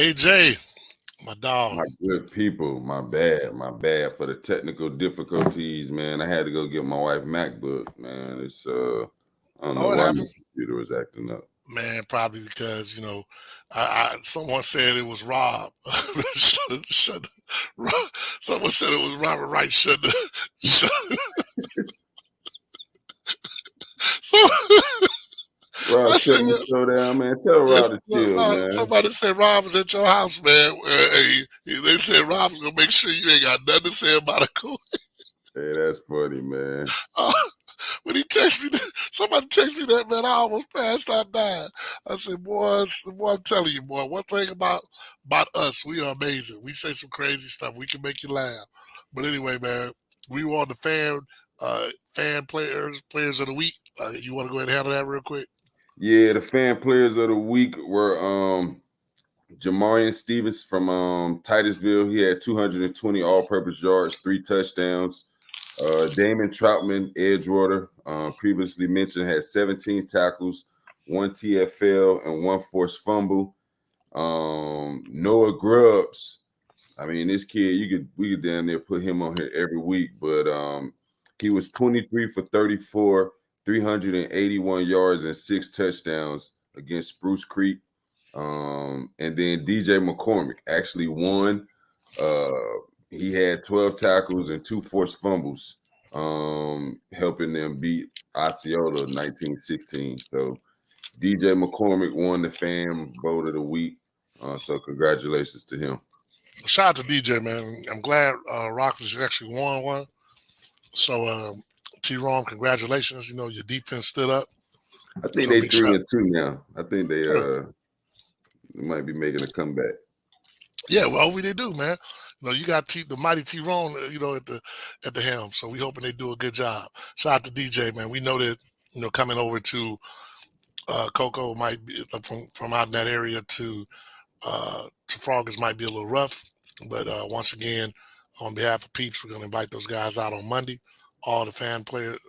AJ, my dog. My good people, my bad for the technical difficulties, man. I had to go get my wife MacBook, man. I don't know Oh, it why my happened, computer was acting up. man. Probably because someone said it was Rob. Shut, Rob. Someone said it was Robert Wright. Shut. So, Rob, I said, shutting the show down, man. Tell Rob to chill, no, man. somebody said Rob was at your house, man. They said Rob was gonna make sure you ain't got nothing to say about a cool. Hey, that's funny, man. When he texted me, somebody texted me that, man, I almost passed out dying. I said, boy, I'm telling you, boy, one thing about us, we are amazing. We say some crazy stuff. We can make you laugh. But anyway, man, we were on the fan players of the week. You want to go ahead and handle that real quick? Yeah, the fan players of the week were Jamarian Stevens from Titusville. He had 220 all-purpose yards, 3 touchdowns. Damon Troutman, Edgewater, previously mentioned, had 17 tackles, 1 TFL, and 1 forced fumble. Noah Grubbs. I mean, this kid, we could down there put him on here every week, but he was 23 for 34, 381 yards and 6 touchdowns against Spruce Creek. And then DJ McCormick actually won. Uh, he had 12 tackles and 2 forced fumbles, helping them beat Osceola 1916. So DJ McCormick won the fan vote of the week. So congratulations to him. Shout out to DJ, man. I'm glad Rockledge actually won one. So, T-Rom, congratulations. You know, your defense stood up. I think So they big three shout. and two now. I think they Good. might be making a comeback. Yeah, well, hopefully they do, man. You know, you got the mighty T-Ron, at the helm. So we hoping they do a good job. Shout out to DJ, man. We know that coming over to Cocoa might be from out in that area to Froggers might be a little rough. But once again, on behalf of Peeps, we're gonna invite those guys out on Monday. All the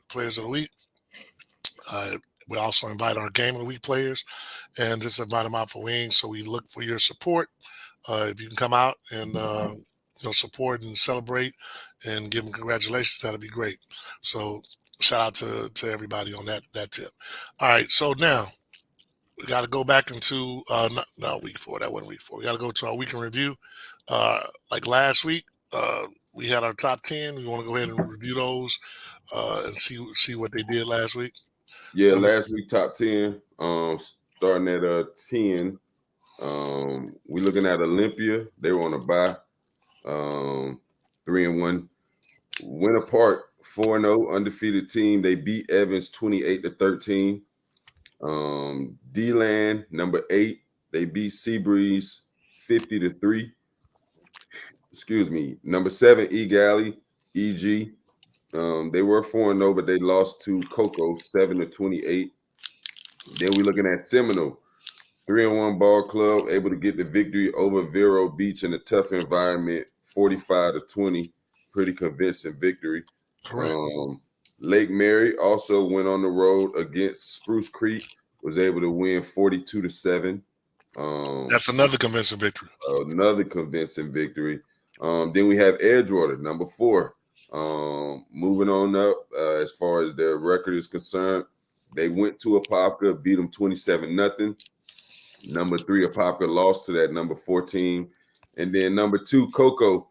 players of the week. Uh, we also invite our game of the week players and just invite them out for wings. So we look for your support. If you can come out and support and celebrate and give them congratulations, that'll be great. So shout out to everybody on that tip. All right, so now we got to go back into not week four. That wasn't week four. We got to go to our week in review. Like last week, we had our top 10. We want to go ahead and review those and see what they did last week. Yeah, What do last week top 10. Starting at 10. We're looking at Olympia. They were on a bye. 3-1. Winter Park 4-0, undefeated team. They beat Evans 28-13. D-Land number 8. They beat Seabreeze 50-3. Excuse me. Number 7, E Galley, EG. They were 4-0, but they lost to Coco 7-28. Then we're looking at Seminole, 3-1 ball club, able to get the victory over Vero Beach in a tough environment, 45-20. Pretty convincing victory. correct? Um, Lake Mary also went on the road against Spruce Creek, was able to win 42-7. That's another convincing victory. Another convincing victory. Then we have Edgewater, number 4. Moving on up as far as their record is concerned. They went to Apopka, beat them 27-0. Number 3, Apopka lost to that number 14. And then number 2, Coco,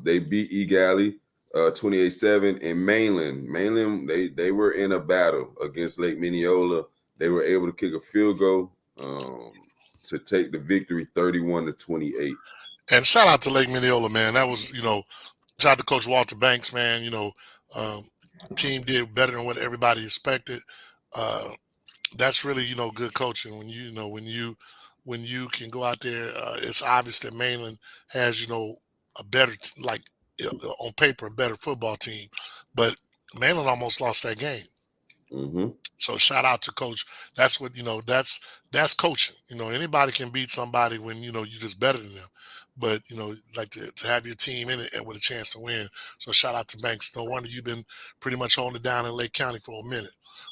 they beat Egali 28-7. And Mainland, they were in a battle against Lake Mineola. They were able to kick a field goal to take the victory 31-28. And shout out to Lake Mineola, man. That was shout out to Coach Walter Banks, man. Um, team did better than what everybody expected. Uh, that's really good coaching when when you can go out there. It's obvious that Mainland has a better on paper a better football team, but Mainland almost lost that game. Mm-hmm. So shout out to coach. That's what that's coaching. Anybody can beat somebody when you're just better than them. But like to have your team in it and with a chance to win. So shout out to Banks. No wonder you've been pretty much holding it down in Lake County for a minute.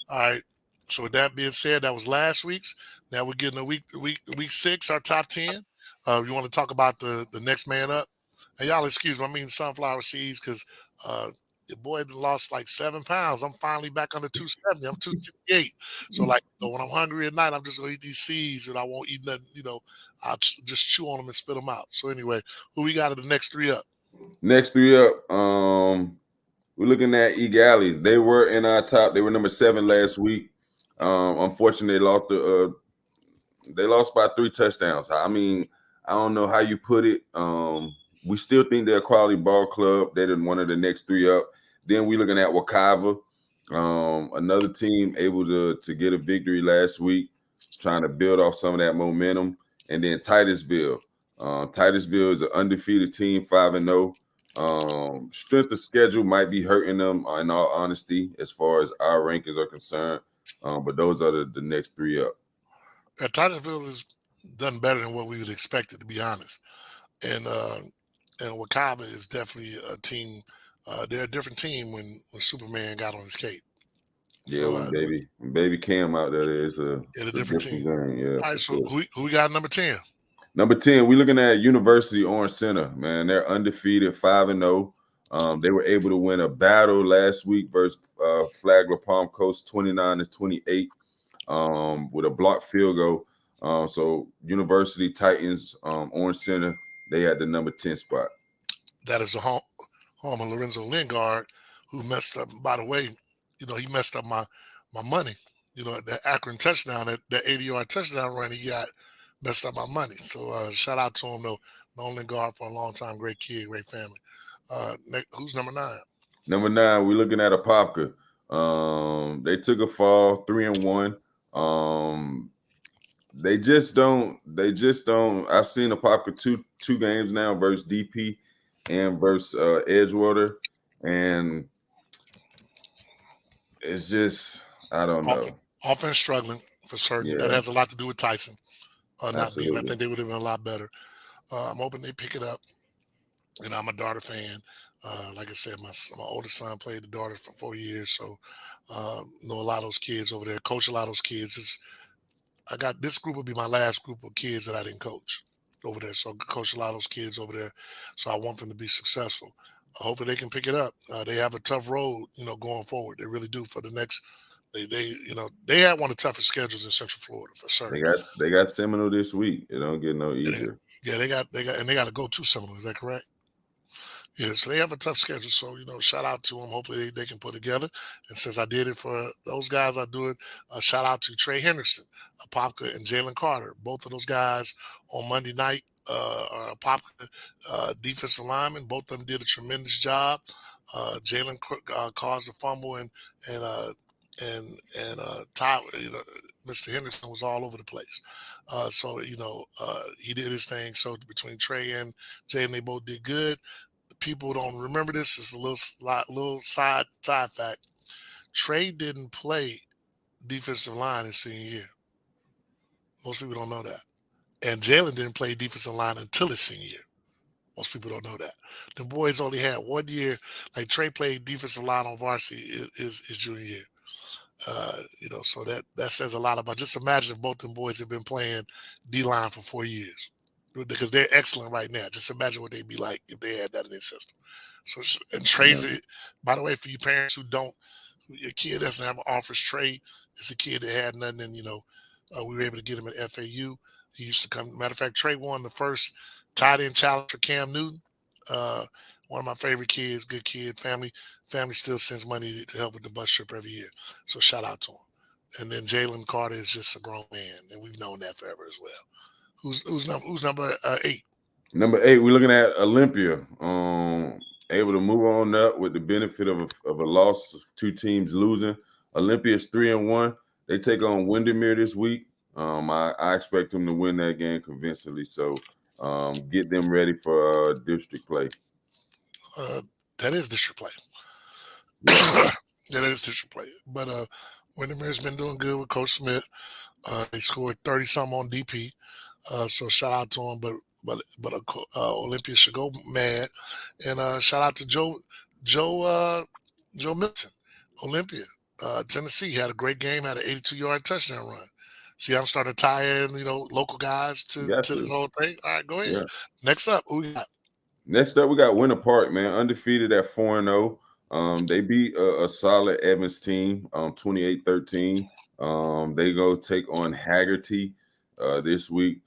All right. So with that being said, that was last week's. Now we're getting week 6, our top 10. You want to talk about the next man up? And y'all excuse me, I mean sunflower seeds because uh, your boy done lost like 7 pounds. I'm finally back under 270. I'm 268. So like when I'm hungry at night, I'm just gonna eat these seeds and I won't eat nothing. I'll just chew on them and spit them out. So anyway, who we got at the next three up? Next three up, we're looking at Egali. They were in our top. They were number 7 last week. Unfortunately, they lost by 3 touchdowns. I mean, I don't know how you put it. We still think they're a quality ball club. They're one of the next three up. Then we're looking at Wakava, another team able to get a victory last week, trying to build off some of that momentum. And then Titusville. Titusville is an undefeated team, 5-0. Strength of schedule might be hurting them, in all honesty, as far as our rankings are concerned. But those are the next three up. Titusville has done better than what we would expect it, to be honest. And Wakaba is definitely a team. They're a different team when Superman got on his cape. Yeah, So when baby Cam out there, it's a different team. game. Yeah, All right, for so sure. who we got at number 10? Number 10, we're looking at University Orange Center. Man, they're undefeated, 5-0. They were able to win a battle last week versus Flagler Palm Coast, 29-28, with a blocked field goal. So University Titans, Orange Center, they had the number 10 spot. That is the home of Lorenzo Lingard, who messed up. By the way, he messed up my money. That Akron touchdown, that 80-yard touchdown run he got messed up my money. So shout out to him though. Known Lingard for a long time, great kid, great family. Who's number 9? Number 9, we're looking at Apopka. They took a fall, 3-1. They just don't. I've seen Apopka two games now versus DP and versus Edgewater, and it's just, I don't know. Offense struggling for certain. Yeah, That has a lot to do with Tyson not being. I absolutely. think they would have been a lot better. I'm hoping they pick it up. I'm a Darter fan. Like I said, my oldest son played the Darter for 4 years, so know a lot of those kids over there. Coach a lot of those kids. I got this group will be my last group of kids that I didn't coach over there. So I coach a lot of those kids over there. So I want them to be successful. Hopefully they can pick it up. They have a tough road, going forward. They really do for the next. They had one of the toughest schedules in Central Florida for certain. They got Seminole this week. It don't get no easier. Yeah, they got and they got to go to Seminole. Is that correct? Yeah, so they have a tough schedule. So, shout out to them. Hopefully they can put together. And since I did it for those guys, I do it. Shout out to Trey Henderson, Apopka, and Jalen Carter. Both of those guys on Monday night are Apopka defensive linemen. Both of them did a tremendous job. Jalen caused a fumble and Ty, Mr. Henderson was all over the place. So, he did his thing. So between Trey and Jalen, they both did good. People don't remember this. It's a little side fact. Trey didn't play defensive line his senior year. Most people don't know that. And Jalen didn't play defensive line until his senior year. Most people don't know that. The boys only had 1 year. Like Trey played defensive line on varsity his junior year. So that says a lot about. Just imagine if both them boys had been playing D line for 4 years, because they're excellent right now. Just imagine what they'd be like if they had that in their system. So and Trey's, by the way, for you parents who don't, your kid doesn't have an office, Trey is a kid that had nothing, and we were able to get him at FAU. He used to come. Matter of fact, Trey won the first tight end challenge for Cam Newton. One of my favorite kids, good kid, family still sends money to help with the bus trip every year. So shout out to him. And then Jalen Carter is just a grown man, and we've known that forever as well. Who's number 8? Number 8, we're looking at Olympia. Able to move on up with the benefit of a loss of 2 teams losing. Olympia's 3-1. They take on Windermere this week. I expect them to win that game convincingly. So get them ready for district play. That is district play. That is district play. But Windermere's been doing good with Coach Smith. They scored 30 something on DP. So shout out to them. But Olympia should go mad. And shout out to Joe Milton. Olympia, Tennessee had a great game. Had an 82-yard touchdown run. See, I'm starting to tie in, local guys You to got this to. whole thing. All right, go ahead. Yeah. Next up, who we got? Next up, we got Winter Park, man, undefeated at 4-0. They beat a solid Evans team, 28-13. They go take on Haggerty this week.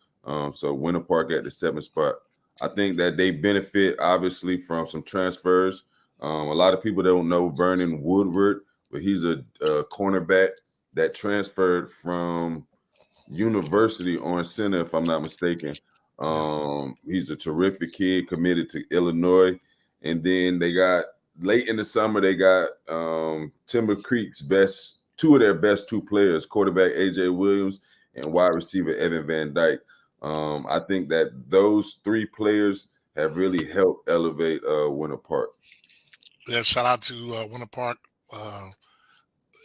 So Winter Park at the 7th spot. I think that they benefit obviously from some transfers. A lot of people don't know Vernon Woodward, but he's a cornerback that transferred from University on center, if I'm not mistaken. He's a terrific kid, committed to Illinois. And then they got late in the summer, they got Timber Creek's two of their best two players, quarterback AJ Williams and wide receiver Evan Van Dyke. I think that those three players have really helped elevate Winter Park. Yeah, shout out to Winter Park.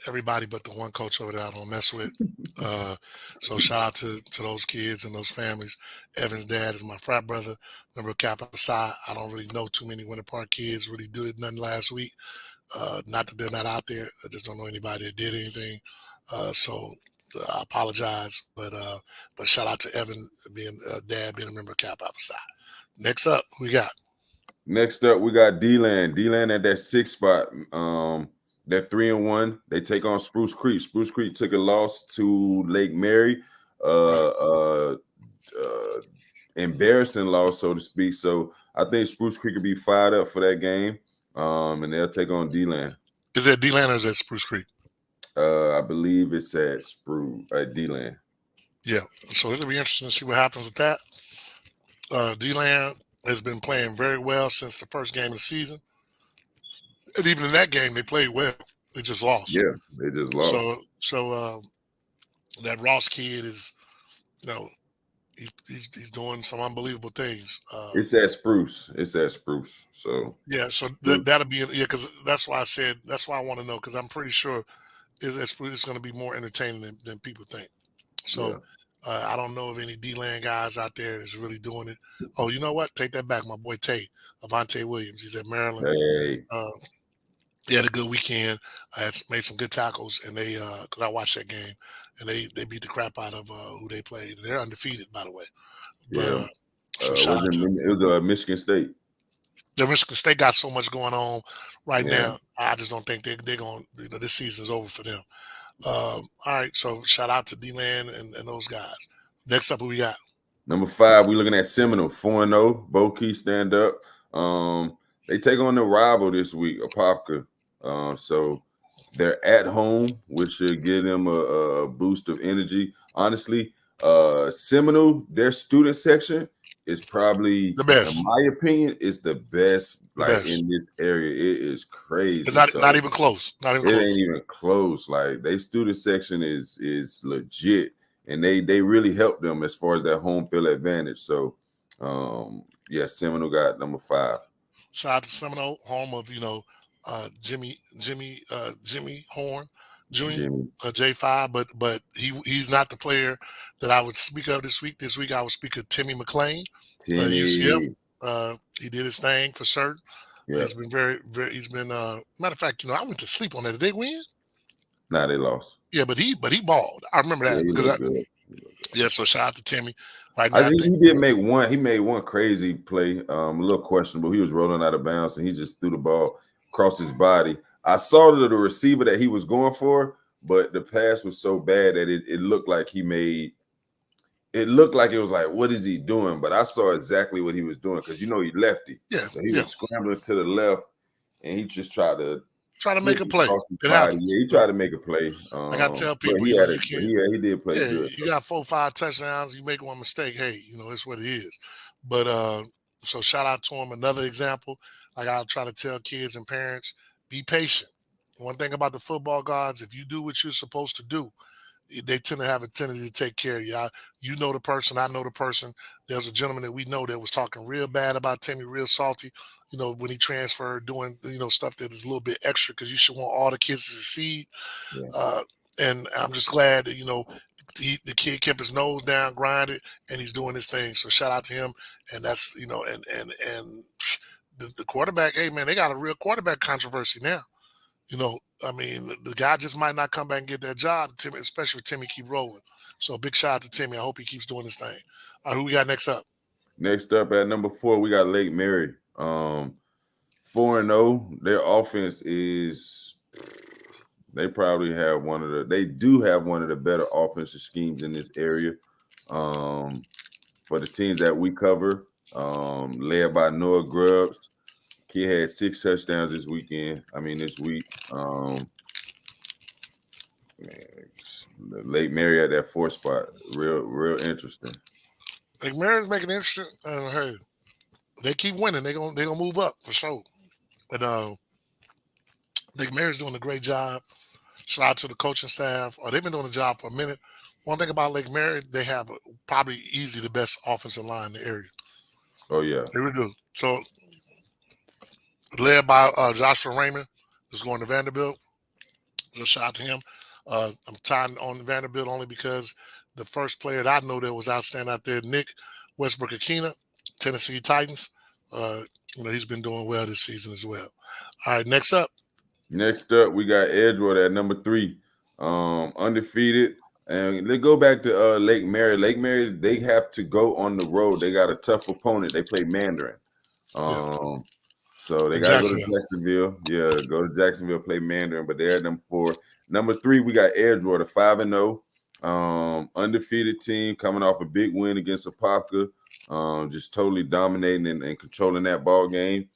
Everybody but the one coach over there I don't mess with. So shout out to those kids and those families. Evan's dad is my frat brother, member of Kappa Psi. I don't really know too many Winter Park kids. Really did nothing last week. Not that they're not out there. I just don't know anybody that did anything. So I apologize, but shout out to Evan being dad being a member of Kappa Psi. Next up, who we got? Next up, we got D-Land. D-Land at that 6th spot. They're 3-1. They take on Spruce Creek. Spruce Creek took a loss to Lake Mary. Embarrassing loss, so to speak. So I think Spruce Creek will be fired up for that game. And they'll take on D-Land. Is that D-Land or is that Spruce Creek? I believe it's at D-Land. Yeah. So it'll be interesting to see what happens with that. D-Land has been playing very well since the first game of the season. And even in that game, they played well. They just lost. Yeah, they just lost. So that Ross kid is, he's doing some unbelievable things. It's at Spruce. So yeah, so that'll be because that's why I want to know because I'm pretty sure it's going to be more entertaining than people think. So. Yeah. I don't know of any D-Land guys out there that's really doing it. Oh, you know what? Take that back. My boy Avante Williams. He's at Maryland. Hey. He had a good weekend. I made some good tackles, and they because I watched that game, and they beat the crap out of who they played. They're undefeated, by the way. But, so shout out to them. It was Michigan State. The Michigan State got so much going on right now. I just don't think they're going. This season's over for them. All right, so shout out to D-Land and those guys. Next up, who we got? Number 5, we're looking at Seminole, 4-0. Bo Key stand up. They take on the rival this week, Apopka. So they're at home, which should give them a boost of energy. Honestly, Seminole, their student section is probably the best. In my opinion, it's the best in this area. It is crazy. It's not even close. Ain't even close. Like their student section is legit, and they really help them as far as that home field advantage. So Seminole got number 5. Shout out to Seminole, home of Jimmy Horn Jr. J5, but he's not the player that I would speak of this week. This week I would speak of Timmy McClain, UCF. He did his thing for certain. Yeah. He's been very, very. He's been. Matter of fact, I went to sleep on that. Did they win? Nah, they lost. Yeah, but he balled. I remember that because so shout out to Timmy. Right now, I think he did make one. He made one crazy play, a little questionable. He was rolling out of bounds and he just threw the ball across his body. I saw the receiver that he was going for, but the pass was so bad that it looked like he made. It looked like it was like, what is he doing? But I saw exactly what he was doing because he lefty. Yeah. So he was scrambling to the left, and he just tried to make a play. Yeah, he tried to make a play. I gotta tell people, he did play good. You got 4-5 touchdowns. You make one mistake, hey, it's what it is. But so shout out to him. Another example, I gotta try to tell kids and parents, be patient. One thing about the football gods, if you do what you're supposed to do, they tend to have a tendency to take care of you. You know the person, I know the person. There's a gentleman that we know that was talking real bad about Timmy, real salty, when he transferred, doing, stuff that is a little bit extra because you should want all the kids to succeed. Yeah. And I'm just glad that, the kid kept his nose down, grinded, and he's doing his thing. So shout out to him. And that's, and the quarterback, hey, man, they got a real quarterback controversy now. You know, I mean, the guy just might not come back and get that job, Timmy, especially if Timmy keep rolling. So big shout out to Timmy. I hope he keeps doing his thing. All right, who we got next up? Next up at number 4, we got Lake Mary. 4-0. Their offense is they probably have they do have one of the better offensive schemes in this area. For the teams that we cover, led by Noah Grubbs. Kid had 6 touchdowns this week. Lake Mary at that 4th spot. Real interesting. Lake Mary's making it interesting. Hey, they keep winning. They gonna move up for sure. But Lake Mary's doing a great job. Shout out to the coaching staff. They've been doing the job for a minute. One thing about Lake Mary, they have probably easily the best offensive line in the area. Oh yeah, They really do. So led by Joshua Raymond, is going to Vanderbilt. So shout out to him. I'm tied on Vanderbilt only because the first player that I know that was outstanding out there, Nick Westbrook Akina, Tennessee Titans. He's been doing well this season as well. All right, next up, we got Edgewater at number 3, undefeated. And let's go back to Lake Mary. Lake Mary, they have to go on the road. They got a tough opponent. They play Mandarin. So they got to go to Jacksonville. Yeah, go to Jacksonville, play Mandarin, but they're at number 4. Number 3, we got Edgewater, 5-0. Undefeated team coming off a big win against Apopka. Just totally dominating and controlling that ball game.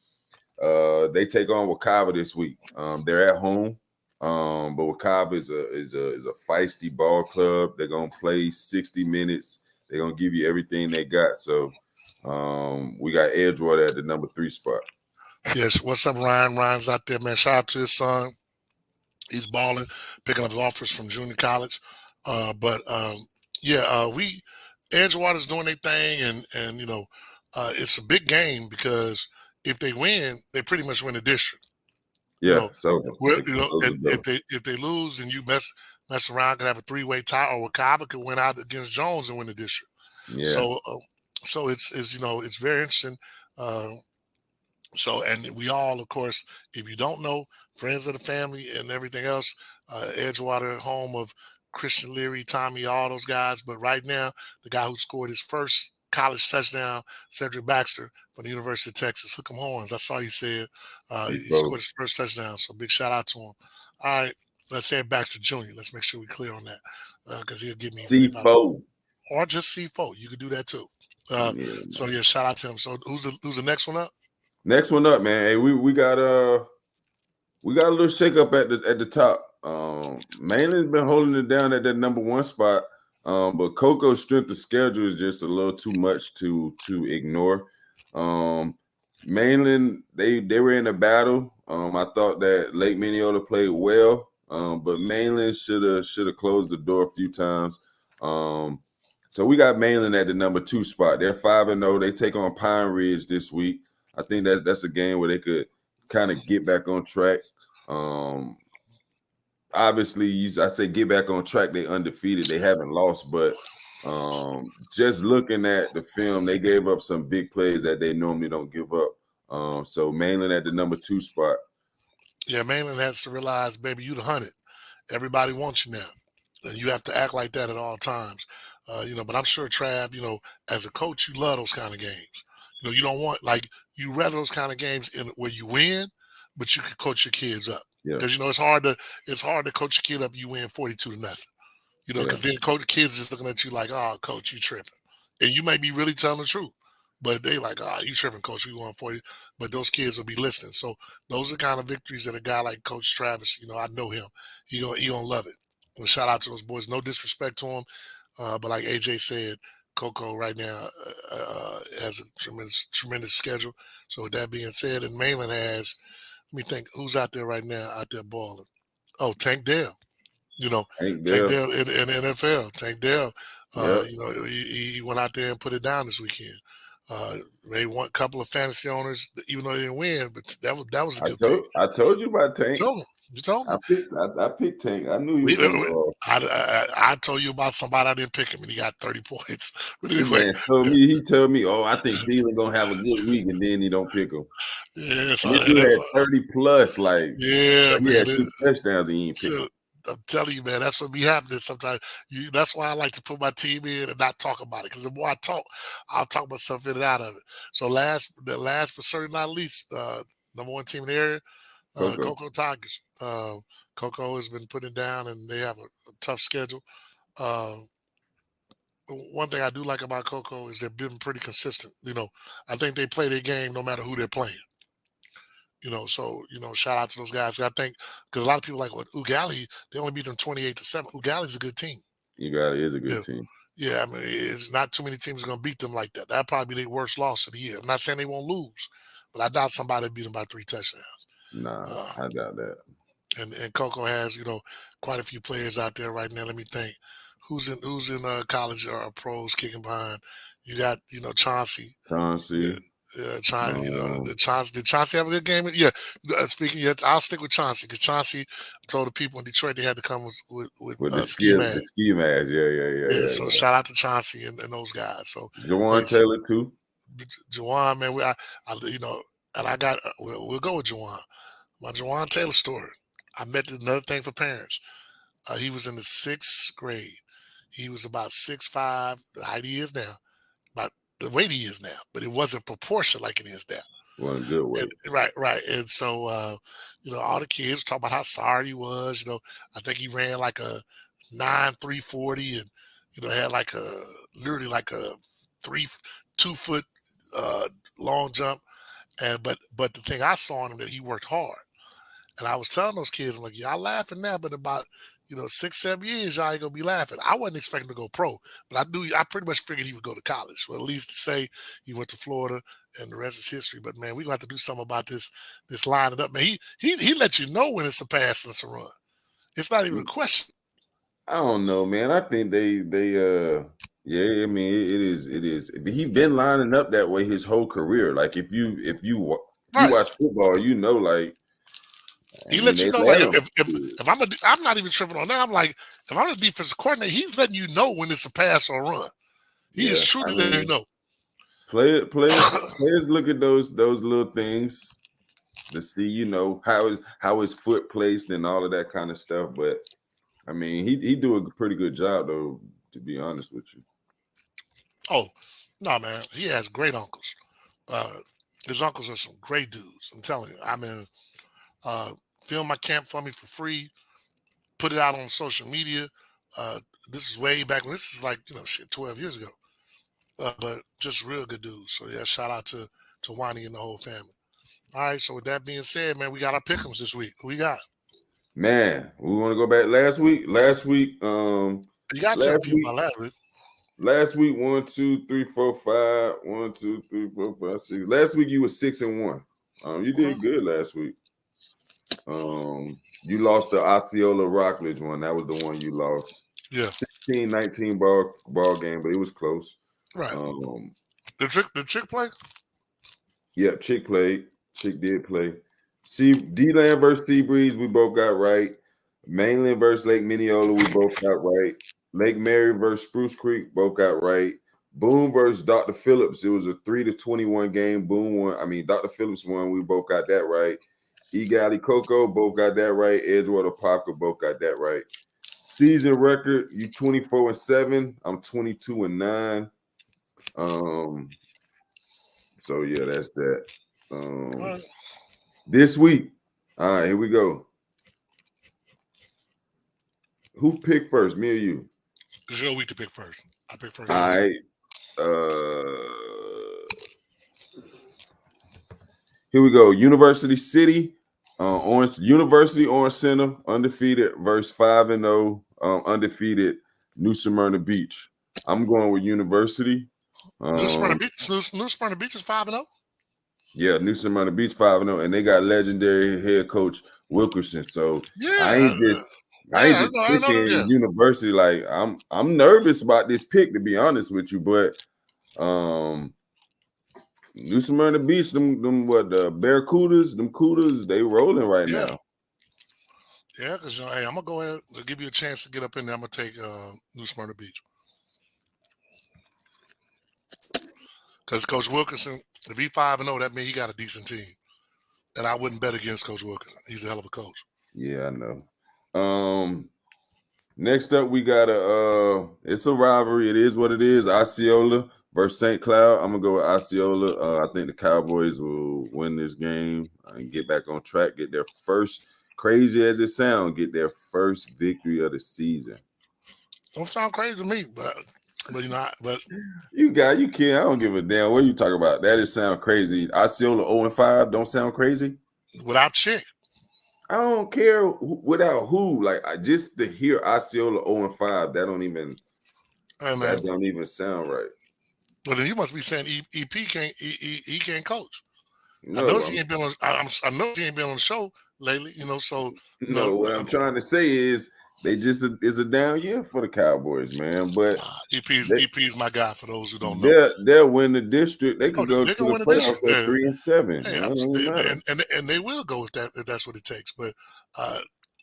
They take on Wakava this week. They're at home. But Wakava is a feisty ball club. They're gonna play 60 minutes. They're gonna give you everything they got. So we got Edgewater at the number 3 spot. Yes, what's up, Ryan? Ryan's out there, man. Shout out to his son. He's balling, picking up his offers from junior college. Edgewater's doing their thing, and it's a big game because if they win, they pretty much win the district. Yeah. If they lose and you mess around, could have a 3-way tie, or Wakava could win out against Jones and win the district. Yeah. So it's very interesting. And we all, of course, if you don't know, friends of the family and everything else, Edgewater, home of Christian Leary, Tommy, all those guys. But right now, the guy who scored his first college touchdown, Cedric Baxter from the University of Texas, Hook 'em Horns. I saw you said he scored his first touchdown. So big shout out to him. All right, let's say Baxter Jr. Let's make sure we're clear on that because he'll give me C4 or just C4. You could do that too. So yeah, shout out to him. So who's the next one up? Next one up, man. Hey, we got a little shakeup at the top. Mainland's been holding it down at that number 1 spot. But Coco's strength of schedule is just a little too much to ignore. Mainland, they were in a battle. I thought that Lake Minneota played well, but Mainland should have closed the door a few times. So we got Mainland at the number 2 spot. They're 5-0. They take on Pine Ridge this week. I think that's a game where they could kind of get back on track. Obviously, I say get back on track. They undefeated. They haven't lost, but just looking at the film, they gave up some big plays that they normally don't give up. So Mainland at the number 2 spot. Yeah, Mainland has to realize, baby, you the hunted. Everybody wants you now, and you have to act like that at all times. But I'm sure Trav, as a coach, you love those kind of games. You don't want you rather those kind of games where you win, but you can coach your kids up. Because it's hard to coach your kid up. You win 42-0. Because then the kids are just looking at you like, oh, coach, you tripping, and you may be really telling the truth, but they like, oh, you tripping, coach. We won 40, but those kids will be listening. So those are the kind of victories that a guy like Coach Travis, I know him. He gonna love it. And shout out to those boys. No disrespect to him, but like AJ said, Coco right now has a tremendous schedule. So with that being said, and Mainland has, let me think, who's out there right now out there balling? Oh, Tank Dell. Tank Dell in the NFL. Tank Dell, he went out there and put it down this weekend. They won a couple of fantasy owners, even though they didn't win, but that was a good pick. I told you about Tank. You told me. I picked Tank. I knew he was gonna go off. I told you about somebody I didn't pick him, and he got 30 points. But anyway, he told me, oh, I think Thielen gonna have a good week, and then he don't pick him. Yeah, so This dude had 30 plus, like yeah, he man. had 2 touchdowns, and he ain't pick him. I'm telling you, man, that's what be happening sometimes. That's why I like to put my team in and not talk about it. Because the more I talk, I'll talk myself in and out of it. So last but certainly not least, number one team in the area, Cocoa Tigers. Cocoa has been putting down, and they have a tough schedule. Uh, one thing I do like about Cocoa is they've been pretty consistent. I think they play their game no matter who they're playing. So shout out to those guys. I think because a lot of people like Ugali, they only beat them 28-7. Ugali's a good team. Ugali is a good team. Yeah, I mean, it's not too many teams going to beat them like that. That'd probably be their worst loss of the year. I'm not saying they won't lose, but I doubt somebody beat them by 3 touchdowns. Nah, I doubt that. And Coco has quite a few players out there right now. Let me think, who's in college or pros kicking behind. You got Chauncey. Yeah, Chauncey. Did Chauncey have a good game? Yeah. I'll stick with Chauncey because Chauncey told the people in Detroit they had to come with the ski mask. Yeah. So shout out to Chauncey and those guys. So Jawan Taylor too. Jawan, man, and I got we'll go with Jawan. My Jawan Taylor story. I met another thing for parents. He was in the 6th grade. He was about 6'5", the height he is now. The weight he is now, but it wasn't proportioned like it is now. Wasn't good weight. Right. And so, all the kids talk about how sorry he was. I think he ran like a 9.340 and, had like literally like a 2 foot long jump. But the thing I saw in him that he worked hard. And I was telling those kids, I'm like, y'all laughing now, but about 6-7 years, y'all ain't gonna be laughing. I wasn't expecting to go pro, but I pretty much figured he would go to college, or at least to say he went to Florida, and the rest is history. But man, we gonna have to do something about this lining up. Man, he let you know when it's a pass and it's a run. It's not even a question. I don't know, man. I think they yeah. I mean, it is. He's been lining up that way his whole career. Like if you watch football, like. He lets you know, like, if I'm not even tripping on that. I'm like, if I'm the defensive coordinator, he's letting you know when it's a pass or a run. He is truly letting you know. Players look at those little things to see, how his foot placed and all of that kind of stuff. But I mean, he do a pretty good job though, to be honest with you. Oh, no, man, he has great uncles. His uncles are some great dudes. I'm telling you. I mean. Film my camp for me for free, put it out on social media. This is way back when this is like 12 years ago. But just real good dudes. So yeah, shout out to Wani and the whole family. All right, so with that being said, man, we got our pick'ems this week. Who we got? Man, we want to go back last week. You got to tell people about last week. Last week, 1, 2, 3, 4, 5. 1, 2, 3, 4, 5, 6. Last week you were 6-1. You did good last week. You lost the Osceola Rockledge one. That was the one you lost. Yeah. 16-19 ball game, but it was close. Right. The Chick play? Yep, Chick played. Chick did play. D-Land versus Seabreeze, we both got right. Mainland versus Lake Minneola, we both got right. Lake Mary versus Spruce Creek, both got right. Boone versus Dr. Phillips, it was a 3-21 game. Boone won. I mean, Dr. Phillips won. We both got that right. Egali Coco, both got that right. Edgewater Parker, both got that right. Season record, you 24-7. I'm 22-9. So yeah, that's that. This week, all right, here we go. Who picked first, me or you? It's your week to pick first. I pick first. All right. Here we go. University City. University Orange Center undefeated versus 5-0 undefeated New Smyrna Beach. I'm going with University. New Smyrna Beach is 5-0. Yeah, New Smyrna Beach 5-0, and they got legendary head coach Wilkerson. So yeah, I ain't just picking University. Like I'm nervous about this pick, to be honest with you, but New Smyrna Beach, them what the Barracudas, them Cooters, they rolling right Yeah. now. Yeah, because hey, I'm gonna go ahead and give you a chance to get up in there. I'm gonna take New Smyrna Beach because Coach Wilkinson, if he's 5-0, that means he got a decent team, and I wouldn't bet against Coach Wilkinson. He's a hell of a coach. Yeah, I know. Next up, we got it's a rivalry. It is what it is. Osceola versus St. Cloud. I'm gonna go with Osceola. I think the Cowboys will win this game and get back on track. Get their first, crazy as it sounds, get their first victory of the season. Don't sound crazy to me, but you can't. I don't give a damn what you talk about. That is sound crazy. Osceola 0-5 don't sound crazy. Without Chick. I don't care without who. Like just to hear Osceola 0-5, that don't even. Hey, man. That don't even sound right. But then you must be saying EP can't he can't coach. No, I know he ain't been on. I know he ain't been on the show lately. So what I'm trying to say is they just it's a down year for the Cowboys, man. But EP is my guy. For those who don't know, they'll win the district. They could go to the playoffs at 3-7. And they will go if that's what it takes. But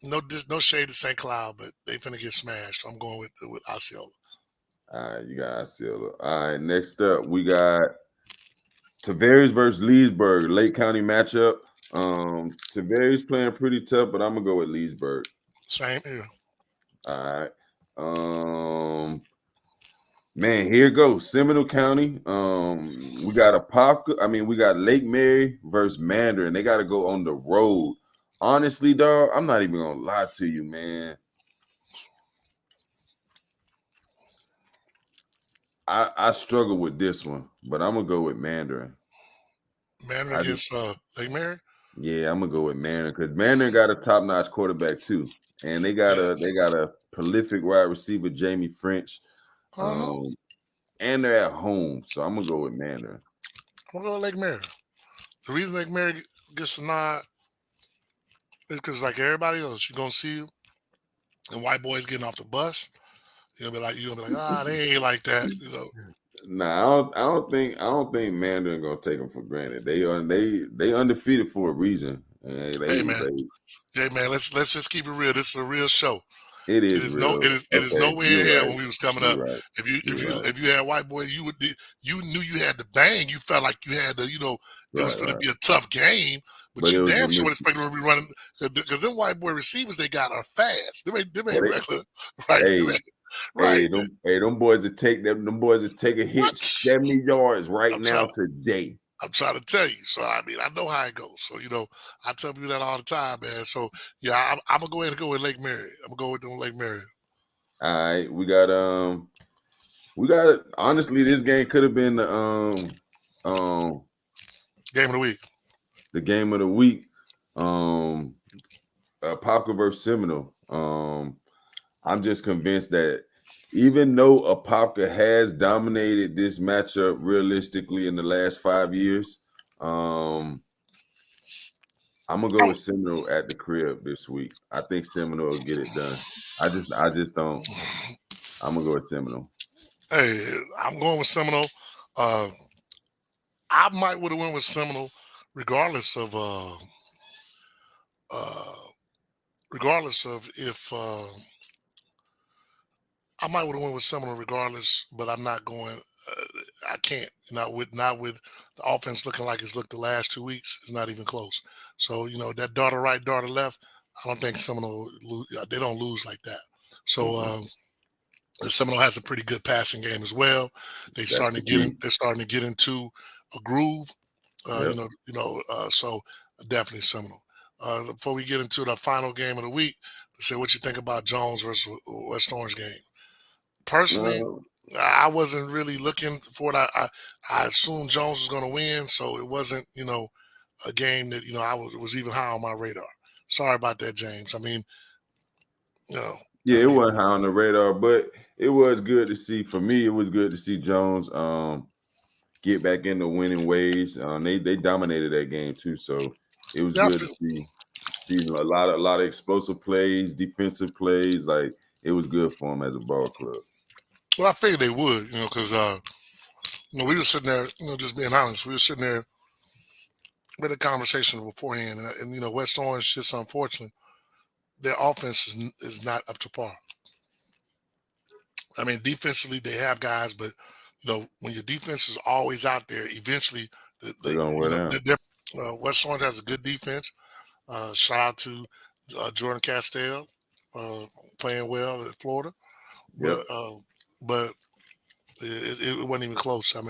no shade to St. Cloud, but they finna get smashed. I'm going with Osceola. All right, you got Osceola. All right, next up we got Tavares versus Leesburg, Lake County matchup. Tavares playing pretty tough, but I'm gonna go with Leesburg. Same here. All right. Man, here it goes. Seminole County. We got Lake Mary versus Mandarin. They got to go on the road. Honestly, dog, I'm not even gonna lie to you, man. I struggle with this one, but I'm gonna go with Mandarin. Mandarin against Lake Mary? Yeah, I'm gonna go with Mandarin because Mandarin got a top-notch quarterback too, and they got a prolific wide receiver, Jamie French. And they're at home, so I'm gonna go with Mandarin. I'm gonna go with Lake Mary. The reason Lake Mary gets a nod is because, like everybody else, you're gonna see and white boys getting off the bus. You're gonna be like, they ain't like that, Nah, I don't think Mandarin gonna take them for granted. They undefeated for a reason. Hey man, let's just keep it real. This is a real show. It is real. It is nowhere in here when we was coming up. Right. If you had white boy, you knew you had to bang. You felt like you had to, it was going to be a tough game. But you damn sure expected to be running because them white boy receivers they got are fast. They ain't regular, right? Right. Them boys would take a hit 70 yards now today. I'm trying to tell you. So I know how it goes. So I tell people that all the time, man. So yeah, I'm gonna go ahead and go with Lake Mary. I'm gonna go with them Lake Mary. All right, we got honestly, this game could have been the game of the week. The game of the week. Apopka versus Seminole. I'm just convinced that even though Apopka has dominated this matchup realistically in the last 5 years, I'm gonna go with Seminole at the crib this week. I think Seminole will get it done. I just don't. I'm gonna go with Seminole. Hey, I'm going with Seminole. I might would have went with Seminole regardless of if I might would have went with Seminole regardless, but I'm not going. I can't. Not with the offense looking like it's looked the last 2 weeks. It's not even close. So that daughter right, daughter left. I don't think Seminole they don't lose like that. So Seminole has a pretty good passing game as well. They're starting to get into a groove. So definitely Seminole. Before we get into the final game of the week, let's say what you think about Jones versus West Orange game. Personally, I wasn't really looking for it. I assumed Jones was going to win, so it wasn't, a game that it was even high on my radar. Sorry about that, James. It wasn't high on the radar, but it was good to see. For me, it was good to see Jones get back into winning ways. They dominated that game too, so it was good to see a lot of explosive plays, defensive plays. Like it was good for them as a ball club. Well, I figured they would, because We were sitting there, just being honest. We were sitting there with a conversation beforehand, and West Orange, just unfortunately, their offense is not up to par. I mean, defensively they have guys, but when your defense is always out there, eventually They're gonna wear down. West Orange has a good defense. Shout out to Jordan Castell playing well at Florida, Yep. but it wasn't even close. I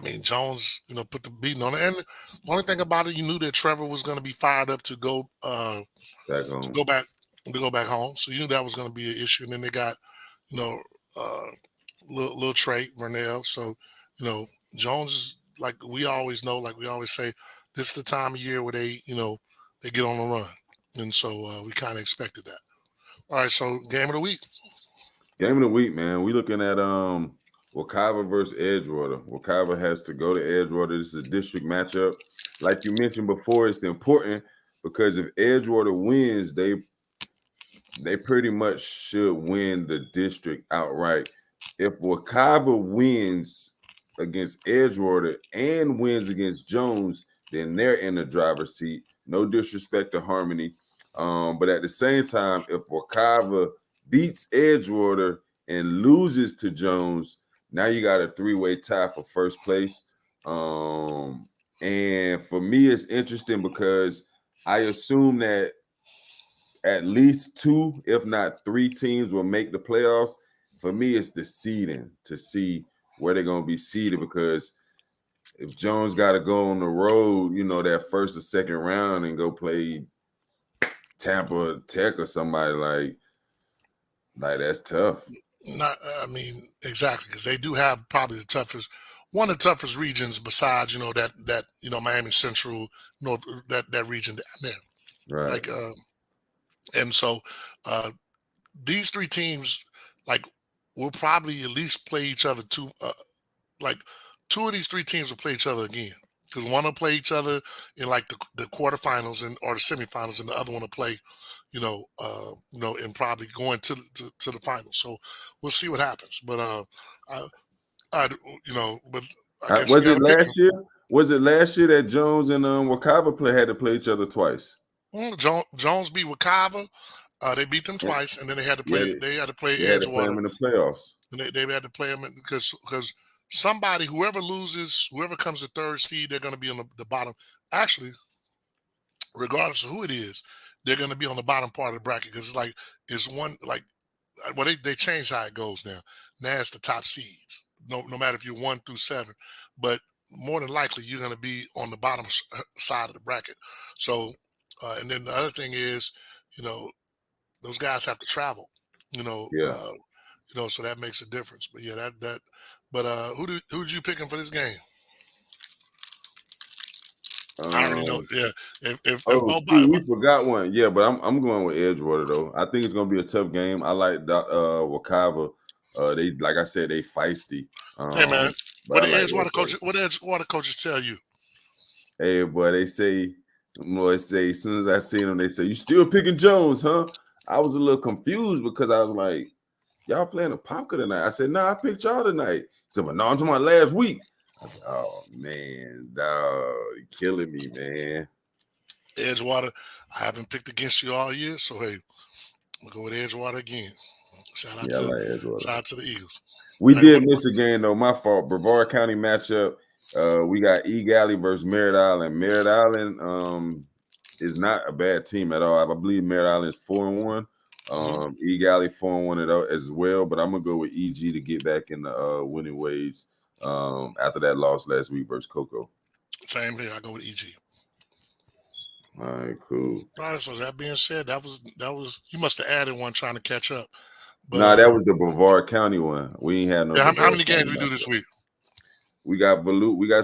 mean, Jones, put the beating on it. And the only thing about it, you knew that Trevor was going to be fired up to go Back home. to go back home. So you knew that was going to be an issue. And then they got, little Trey Vernell. So, Jones is like we always know, like we always say, this is the time of year where they get on the run. And so we kind of expected that. All right, so game of the week. Game of the week, man. We looking at Wekiva versus Edgewater. Wekiva has to go to Edgewater. This is a district matchup. Like you mentioned before, it's important because if Edgewater wins, they pretty much should win the district outright. If Wekiva wins against Edgewater and wins against Jones, then they're in the driver's seat. No disrespect to Harmony. But at the same time, if Wekiva beats Edgewater and loses to Jones, now you got a three-way tie for first place. And for me, it's interesting because I assume that at least 2, if not 3 teams will make the playoffs. For me, it's the seeding to see where they're going to be seeded, because if Jones got to go on the road, that first or second round and go play Tampa Tech or somebody like that's tough. Exactly, because they do have probably one of the toughest regions besides that Miami Central, North, that region down there. Right. Like and so these 3 teams will probably at least play each other 2 2 of these 3 teams will play each other again, because one will play each other in the quarterfinals or the semifinals, and the other one will play and probably going to the finals. So we'll see what happens. But was it last year? Was it last year that Jones and Wekiva had to play each other twice? Jones beat Wekiva. They beat them twice, and then they had to play. They had to play Edgewater in the playoffs. And they had to play them because somebody, whoever loses, whoever comes to third seed, they're going to be on the bottom. Actually, regardless of who it is, they're going to be on the bottom part of the bracket, because they changed how it goes now. Now it's the top seeds. No matter if you're 1 through 7, but more than likely you're going to be on the bottom side of the bracket. So, and then the other thing is, those guys have to travel. So that makes a difference. But yeah, But who'd you picking for this game? I already know. Yeah. We forgot one. Yeah, but I'm going with Edgewater though. I think it's gonna be a tough game. I like Wekiva. They, like I said, they feisty. Hey man, what the Edgewater coaches tell you? Hey, boy, they say as soon as I seen them, they say, "You still picking Jones, huh?" I was a little confused because I was like, "Y'all playing a Popka tonight?" I said, "Nah, I picked y'all tonight." He said, "But no, I'm talking about last week." I said, "Oh man, dog, you're killing me, man." Edgewater, I haven't picked against you all year, so hey, we'll go with Edgewater again. Shout out to the Eagles. We did miss a game though. My fault. Brevard County matchup. We got E Galley versus Merritt Island. Merritt Island is not a bad team at all. I believe Merritt Island is 4-1. E Galley 4-1 as well. But I'm gonna go with EG to get back in the winning ways after that loss last week versus Cocoa. Same here. I go with EG. All right, cool. All right, so that being said, that was you must have added one trying to catch up. But, that was the Brevard County one. We ain't had no. Yeah, how many games we do this week? We got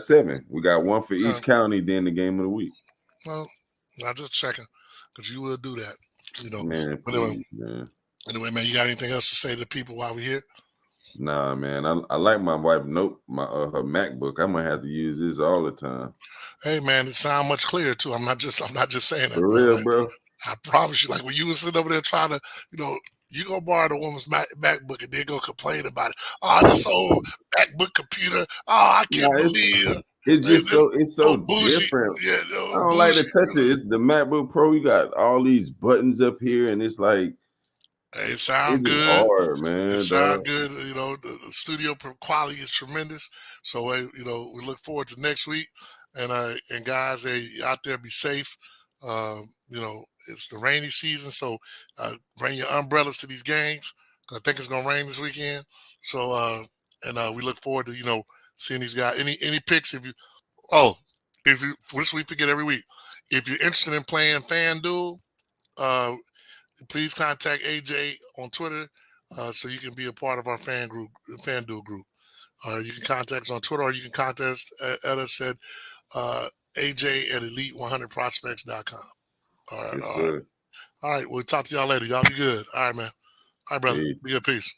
7. We got one for each county. Then the game of the week. Well, I'm just checking, because you will do that. Man, please, man. Anyway, man, you got anything else to say to people while we're here? Nah, man. I like my wife. Nope, her MacBook. I'm gonna have to use this all the time. Hey, man, it sounds much clearer too. I'm not just saying that. For real, bro. I promise you, when you were sitting over there trying to, You go borrow the woman's MacBook and then go complain about it. Oh, this old MacBook computer. Oh, I can't Nah, believe it's just this it's oh so bougie. different. Yeah, I no, don't like to bougie. touch it. It's the MacBook Pro. You got all these buttons up here, and it's like It it's sound just good. hard, It man. sounds Dog. good. The studio quality is tremendous. So, we look forward to next week. And guys, hey, out there, be safe. It's the rainy season, so bring your umbrellas to these games. I think it's gonna rain this weekend. So, we look forward to seeing these guys. Any picks? If you this we pick it every week. If you're interested in playing FanDuel, uh, please contact AJ on Twitter so you can be a part of our FanDuel group. You can contact us on Twitter or you can contact us at us at AJ at elite100prospects.com. All right, Yes, all right. sir. All right, we'll talk to y'all later. Y'all be good. All right, man. All right, brother. Peace. Be good. Peace.